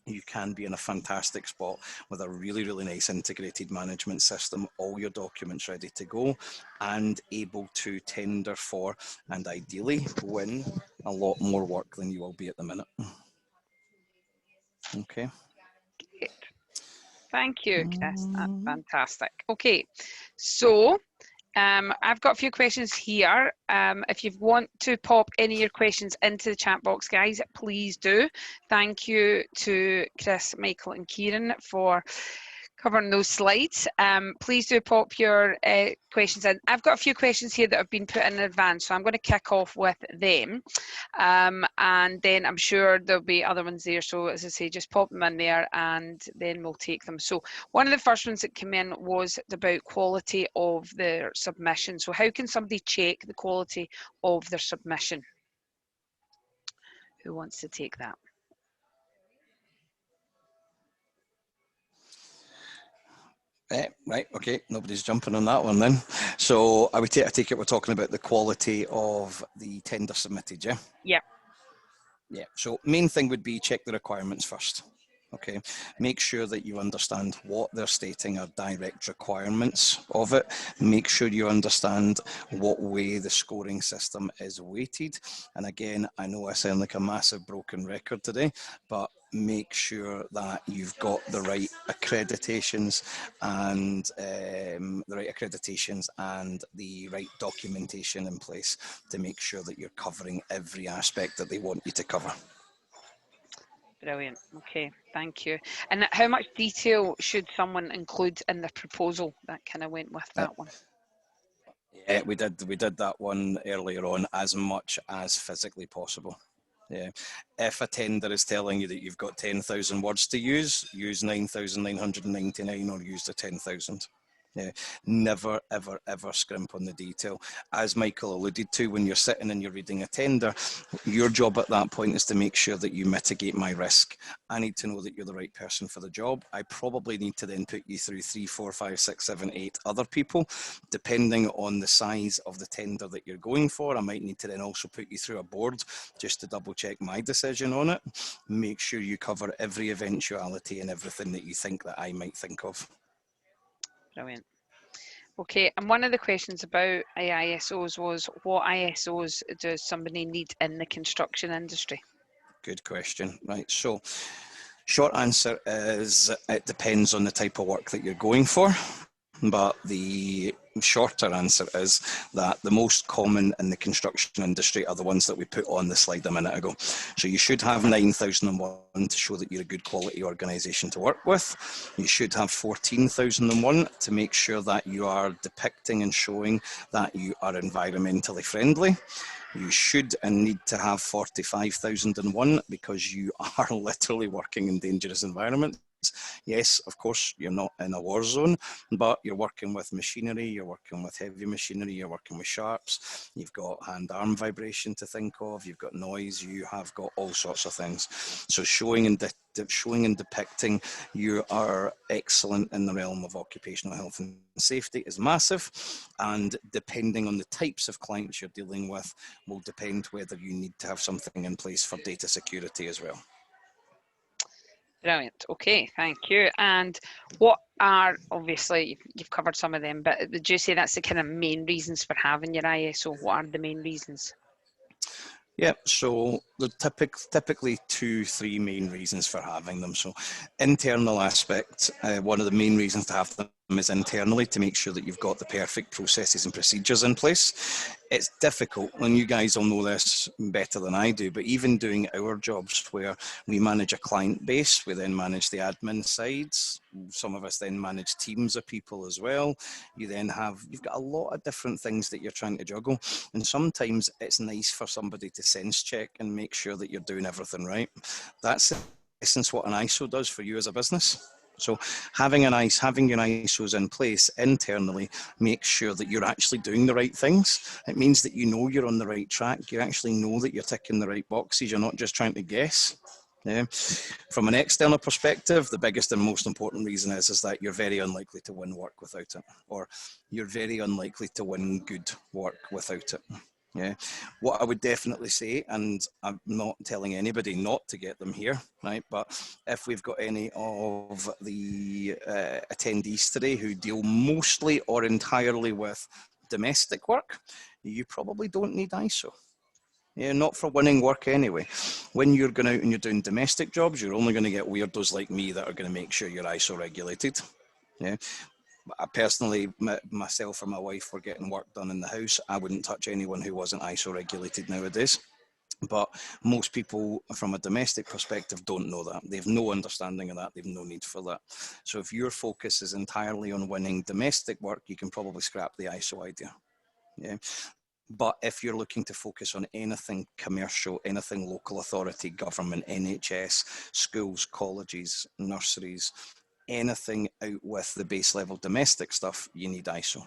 you can be in a fantastic spot with a really, really nice integrated management system, all your documents ready to go, and able to tender for and ideally win a lot more work than you will be at the minute. Okay. Great. Thank you, Chris. That's fantastic. Okay, so I've got a few questions here. If you want to pop any of your questions into the chat box, guys, please do. Thank you to Chris, Michael and Kieran for covering those slides. Please do pop your questions in. I've got a few questions here that have been put in advance, so I'm going to kick off with them. And then I'm sure there'll be other ones there. So as I say, just pop them in there and then we'll take them. So one of the first ones that came in was about quality of their submission. So how can somebody check the quality of their submission? Who wants to take that? Right, okay, nobody's jumping on that one then. So I take it we're talking about the quality of the tender submitted, yeah? Yeah. Yeah, so main thing would be check the requirements first. Okay, make sure that you understand what they're stating are direct requirements of it. Make sure you understand what way the scoring system is weighted. And again, I know I sound like a massive broken record today, but make sure that you've got the right accreditations and the right documentation in place to make sure that you're covering every aspect that they want you to cover. Brilliant. Okay, thank you. And how much detail should someone include in the proposal? That kind of went with that one. Yeah, we did that one earlier on, as much as physically possible. Yeah, if a tender is telling you that you've got 10,000 words to use 9,999 or use the 10,000. Yeah, never, ever, ever scrimp on the detail. As Michael alluded to, when you're sitting and you're reading a tender, your job at that point is to make sure that you mitigate my risk. I need to know that you're the right person for the job. I probably need to then put you through 3, 4, 5, 6, 7, 8 other people. Depending on the size of the tender that you're going for, I might need to then also put you through a board just to double check my decision on it. Make sure you cover every eventuality and everything that you think that I might think of. Brilliant. Okay, and one of the questions about ISOs was, what ISOs does somebody need in the construction industry? Good question. Right, so short answer is it depends on the type of work that you're going for. But the shorter answer is that the most common in the construction industry are the ones that we put on the slide a minute ago. So you should have 9001 to show that you're a good quality organisation to work with. You should have 14001 to make sure that you are depicting and showing that you are environmentally friendly. You should and need to have 45001 because you are literally working in dangerous environments. Yes, of course, you're not in a war zone, but you're working with machinery, you're working with heavy machinery, you're working with sharps, you've got hand-arm vibration to think of, you've got noise, you have got all sorts of things. So showing and depicting you are excellent in the realm of occupational health and safety is massive, and depending on the types of clients you're dealing with will depend whether you need to have something in place for data security as well. Brilliant. Okay, thank you. And what are, obviously, you've covered some of them, but would you say that's the kind of main reasons for having your ISO? What are the main reasons? Yeah, so there are typically 2-3 main reasons for having them. So internal aspect, one of the main reasons to have them is internally to make sure that you've got the perfect processes and procedures in place. It's difficult, and you guys will know this better than I do, but even doing our jobs where we manage a client base, we then manage the admin sides, some of us then manage teams of people as well. You've got a lot of different things that you're trying to juggle, and sometimes it's nice for somebody to sense check and make sure that you're doing everything right. That's in essence what an ISO does for you as a business. So having your ISOs in place internally makes sure that you're actually doing the right things. It means that you know you're on the right track. You actually know that you're ticking the right boxes. You're not just trying to guess. Yeah. From an external perspective, the biggest and most important reason is that you're very unlikely to win work without it, or you're very unlikely to win good work without it. Yeah, what I would definitely say, and I'm not telling anybody not to get them here, right? But if we've got any of the attendees today who deal mostly or entirely with domestic work, you probably don't need ISO. Yeah, not for winning work anyway. When you're going out and you're doing domestic jobs, you're only going to get weirdos like me that are going to make sure you're ISO regulated. Yeah. I personally, myself or my wife were getting work done in the house. I wouldn't touch anyone who wasn't ISO regulated nowadays. But most people from a domestic perspective don't know that. They've no understanding of that. They've no need for that. So if your focus is entirely on winning domestic work, you can probably scrap the ISO idea. Yeah. But if you're looking to focus on anything commercial, anything local authority, government, NHS, schools, colleges, nurseries, anything out with the base level domestic stuff, you need ISO.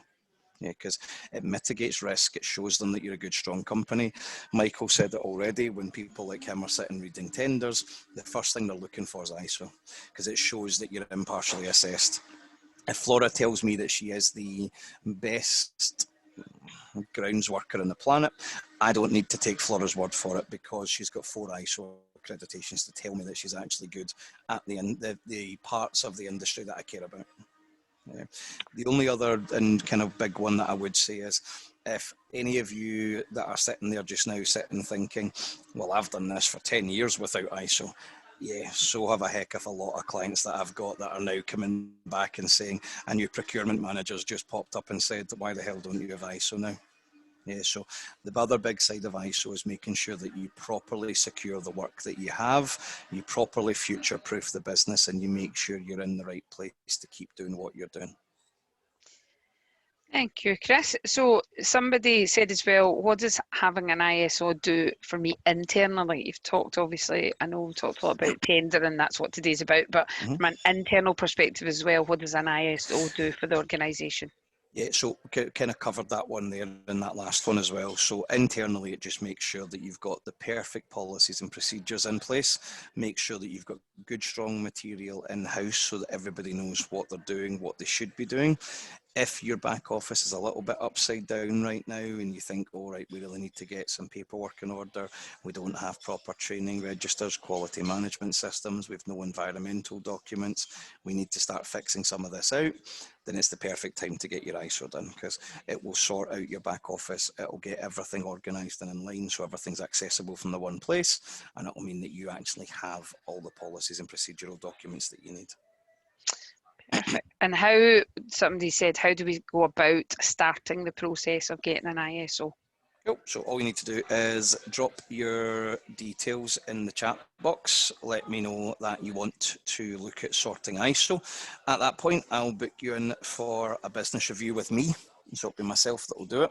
Yeah, because it mitigates risk. It shows them that you're a good, strong company. Michael said it already. When people like him are sitting reading tenders, the first thing they're looking for is ISO, because it shows that you're impartially assessed. If Flora tells me that she is the best grounds worker on the planet, I don't need to take Flora's word for it, because she's got 4 ISO accreditations to tell me that she's actually good at the parts of the industry that I care about. Yeah. The only other and kind of big one that I would say is, if any of you that are sitting there just now sitting thinking, well, I've done this for 10 years without ISO. Yeah, so have a heck of a lot of clients that I've got that are now coming back and saying, a new procurement manager's just popped up and said, why the hell don't you have ISO now? Yeah, so the other big side of ISO is making sure that you properly secure the work that you have, you properly future-proof the business, and you make sure you're in the right place to keep doing what you're doing. Thank you, Chris. So somebody said as well, what does having an ISO do for me internally? You've talked, obviously, I know we've talked a lot about tendering, that's what today's about, but from an internal perspective as well, what does an ISO do for the organisation? Yeah, so kind of covered that one there in that last one as well. So internally, it just makes sure that you've got the perfect policies and procedures in place. Make sure that you've got good, strong material in-house so that everybody knows what they're doing, what they should be doing. If your back office is a little bit upside down right now and you think, all right, we really need to get some paperwork in order, we don't have proper training registers, quality management systems, we've no environmental documents, we need to start fixing some of this out, then it's the perfect time to get your ISO done, because it will sort out your back office, it'll get everything organised and in line so everything's accessible from the one place, and it'll mean that you actually have all the policies and procedural documents that you need. Perfect. And how, somebody said, how do we go about starting the process of getting an ISO? Cool. So all you need to do is drop your details in the chat box. Let me know that you want to look at sorting ISO. At that point, I'll book you in for a business review with me. So it'll be myself that will do it.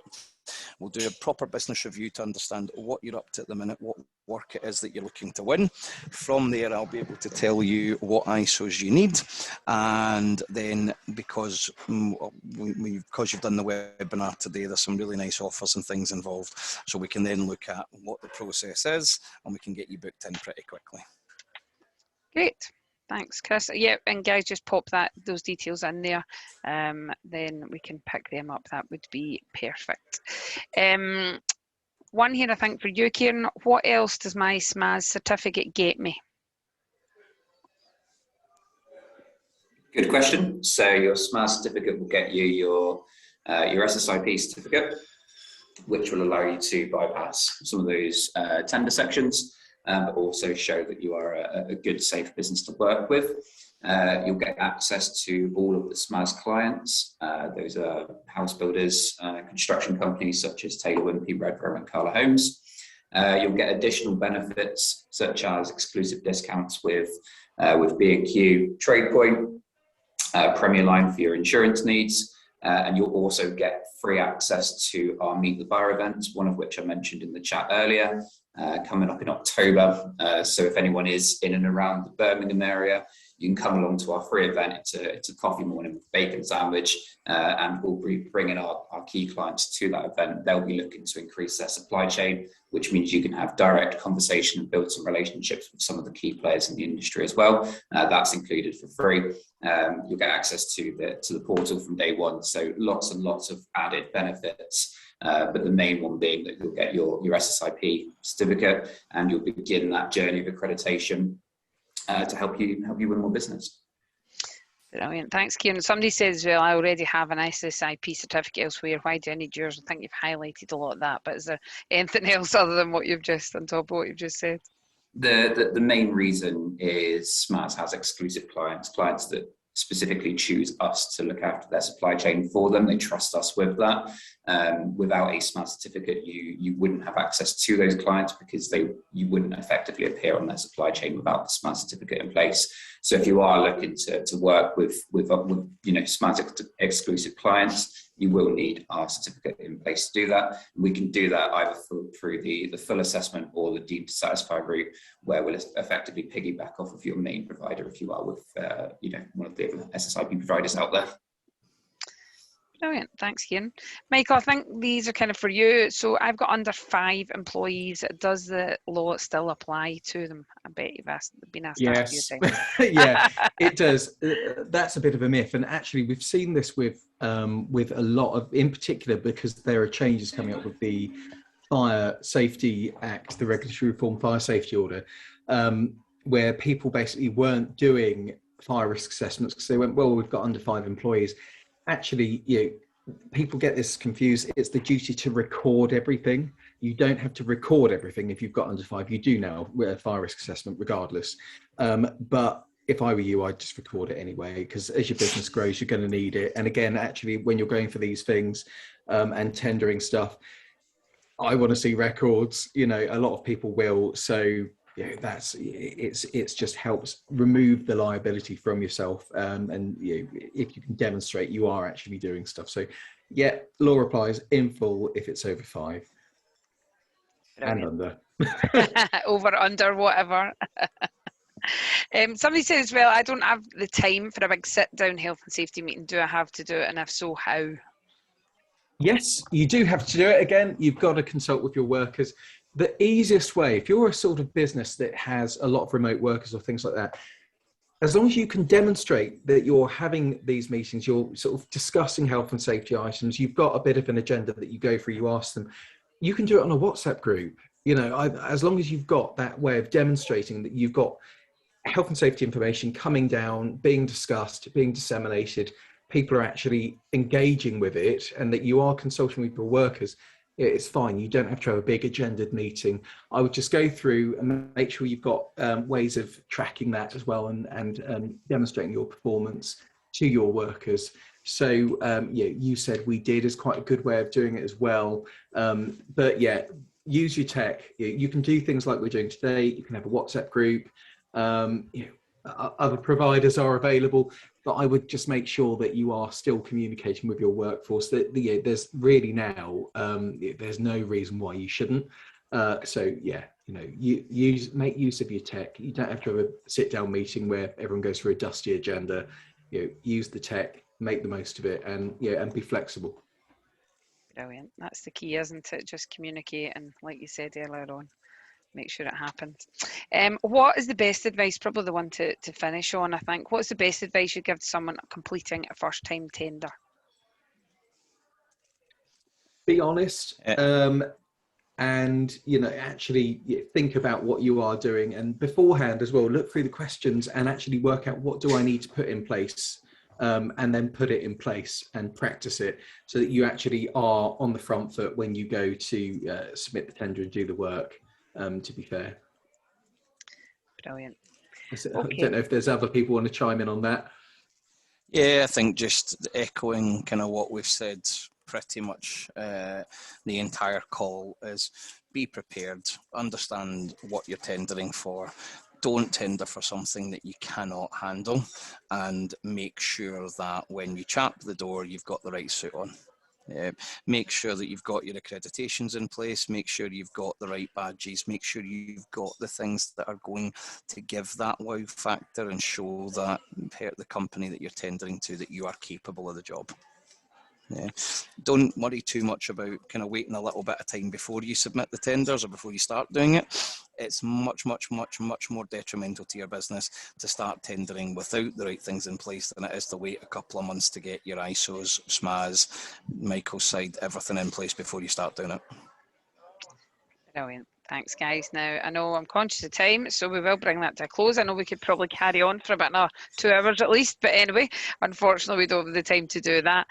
We'll do a proper business review to understand what you're up to at the minute, what work it is that you're looking to win. From there, I'll be able to tell you what ISOs you need. And then because you've done the webinar today, there's some really nice offers and things involved. So we can then look at what the process is and we can get you booked in pretty quickly. Great. Thanks, Chris. Yep, and guys, just pop those details in there. Then we can pick them up. That would be perfect. One here, I think, for you, Kieran. What else does my Smas certificate get me? Good question. So your Smas certificate will get you your SSIP certificate, which will allow you to bypass some of those tender sections, but also show that you are a good, safe business to work with. You'll get access to all of the Smas clients. Those are house builders, construction companies such as Taylor Wimpey, Redrow and Carla Homes. You'll get additional benefits such as exclusive discounts with B&Q, TradePoint, Premier Line for your insurance needs. And you'll also get free access to our Meet the Buyer events, one of which I mentioned in the chat earlier, coming up in October. So if anyone is in and around the Birmingham area, you can come along to our free event. It's a coffee morning with bacon sandwich, and we'll be bringing our key clients to that event. They'll be looking to increase their supply chain, which means you can have direct conversation and build some relationships with some of the key players in the industry as well. That's included for free. You'll get access to the portal from day one. So lots and lots of added benefits. But the main one being that you'll get your SSIP certificate and you'll begin that journey of accreditation to help you win more business. Brilliant. Thanks, Kieran. Somebody says, well, I already have an SSIP certificate elsewhere. Why do I need yours? I think you've highlighted a lot of that, but is there anything else other than what you've just, on top of what you've just said? The main reason is Smas has exclusive clients that specifically choose us to look after their supply chain for them. They trust us with that. Without a Smas certificate, you wouldn't have access to those clients because you wouldn't effectively appear on their supply chain without the Smas certificate in place. So if you are looking to work with Smas exclusive clients, you will need our certificate in place to do that. And we can do that either through the full assessment or the deemed to satisfy route, where we'll effectively piggyback off of your main provider if you are with one of the SSIP providers out there. Brilliant. Thanks, Kieran. Michael, I think these are kind of for you. So I've got under 5 employees. Does the law still apply to them? I bet you've been asked that a few times. Yeah, it does. That's a bit of a myth. And actually, we've seen this with a lot of, in particular, because there are changes coming up with the Fire Safety Act, the Regulatory Reform Fire Safety Order, where people basically weren't doing fire risk assessments because they went, well, we've got under 5 employees. Actually, people get this confused. It's the duty to record everything. You don't have to record everything if you've got under 5. You do now with a fire risk assessment regardless. But if I were you, I'd just record it anyway, because as your business grows, you're going to need it. And again, actually, when you're going for these things and tendering stuff, I want to see records. A lot of people will. So it's just helps remove the liability from yourself. And if you can demonstrate you are actually doing stuff. So yeah, law applies in full if it's over 5. Brilliant. And under. Over, under, whatever. Somebody said as well, I don't have the time for a big sit-down health and safety meeting. Do I have to do it? And if so, how? Yes, you do have to do it. Again, you've got to consult with your workers. The easiest way, if you're a sort of business that has a lot of remote workers or things like that, as long as you can demonstrate that you're having these meetings, you're sort of discussing health and safety items, you've got a bit of an agenda that you go through, you ask them, you can do it on a WhatsApp group. As long as you've got that way of demonstrating that you've got health and safety information coming down, being discussed, being disseminated, people are actually engaging with it, and that you are consulting with your workers, it's fine. You don't have to have a big agendaed meeting. I would just go through and make sure you've got ways of tracking that as well, and demonstrating your performance to your workers. So you said we did is quite a good way of doing it as well. But yeah, use your tech. You can do things like we're doing today. You can have a WhatsApp group. Other providers are available, but I would just make sure that you are still communicating with your workforce. That there's really now there's no reason why you shouldn't. So yeah, make use of your tech. You don't have to have a sit-down meeting where everyone goes through a dusty agenda. Use the tech, make the most of it, and be flexible. Brilliant. That's the key, isn't it? Just communicate, and like you said earlier on, make sure it happens. What is the best advice, probably the one to finish on, I think, what's the best advice you give to someone completing a first time tender? Be honest, and actually think about what you are doing, and beforehand as well, look through the questions and actually work out what do I need to put in place, and then put it in place and practice it so that you actually are on the front foot when you go to submit the tender and do the work. To be fair. Brilliant. Okay. I don't know if there's other people want to chime in on that. Yeah, I think just echoing kind of what we've said pretty much the entire call is be prepared, understand what you're tendering for. Don't tender for something that you cannot handle, and make sure that when you chap the door, you've got the right suit on. Make sure that you've got your accreditations in place, make sure you've got the right badges, make sure you've got the things that are going to give that wow factor and show that the company that you're tendering to that you are capable of the job. Don't worry too much about kind of waiting a little bit of time before you submit the tenders or before you start doing it. It's much more detrimental to your business to start tendering without the right things in place than it is to wait a couple of months to get your ISOs, SMAs, Michael's side, everything in place before you start doing it. Brilliant. Thanks, guys. Now, I know I'm conscious of time, so we will bring that to a close. I know we could probably carry on for about another 2 hours at least, but anyway, unfortunately, we don't have the time to do that.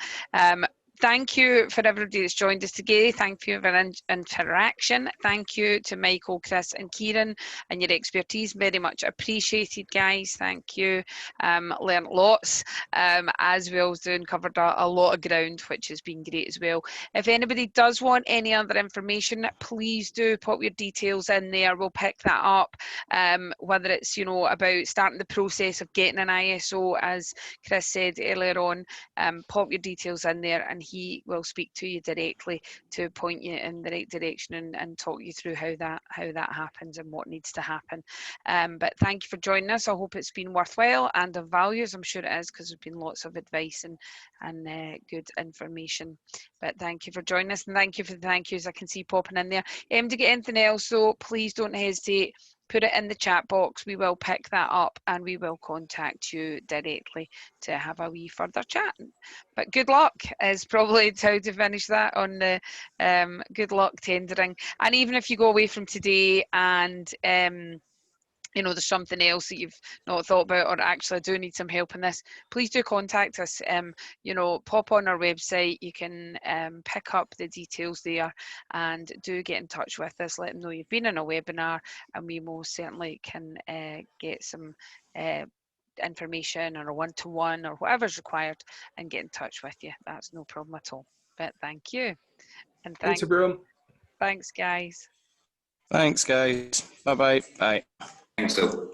Thank you for everybody that's joined us today. Thank you for interaction. Thank you to Michael, Chris and Kieran and your expertise. Very much appreciated, guys. Thank you. Learned lots as we always do, and covered a lot of ground, which has been great as well. If anybody does want any other information, please do pop your details in there. We'll pick that up, whether it's about starting the process of getting an ISO, as Chris said earlier on. Pop your details in there and he will speak to you directly to point you in the right direction and talk you through how that happens and what needs to happen. But thank you for joining us. I hope it's been worthwhile and of value, as I'm sure it is, because there's been lots of advice and good information. But thank you for joining us, and thank you for the thank yous I can see popping in there. To get anything else, though, please don't hesitate put it in the chat box. We will pick that up and we will contact you directly to have a wee further chat. But good luck is probably how to finish that on the good luck tendering. And even if you go away from today and you know, there's something else that you've not thought about, or actually I do need some help in this, please do contact us. You know, pop on our website, you can pick up the details there, and do get in touch with us. Let them know you've been in a webinar, and we most certainly can get some information or a one-to-one or whatever's required and get in touch with you. That's no problem at all. But thank you. And Thanks, everyone. thanks, guys. Thanks, guys. Bye-bye. Bye. Thanks, Phil.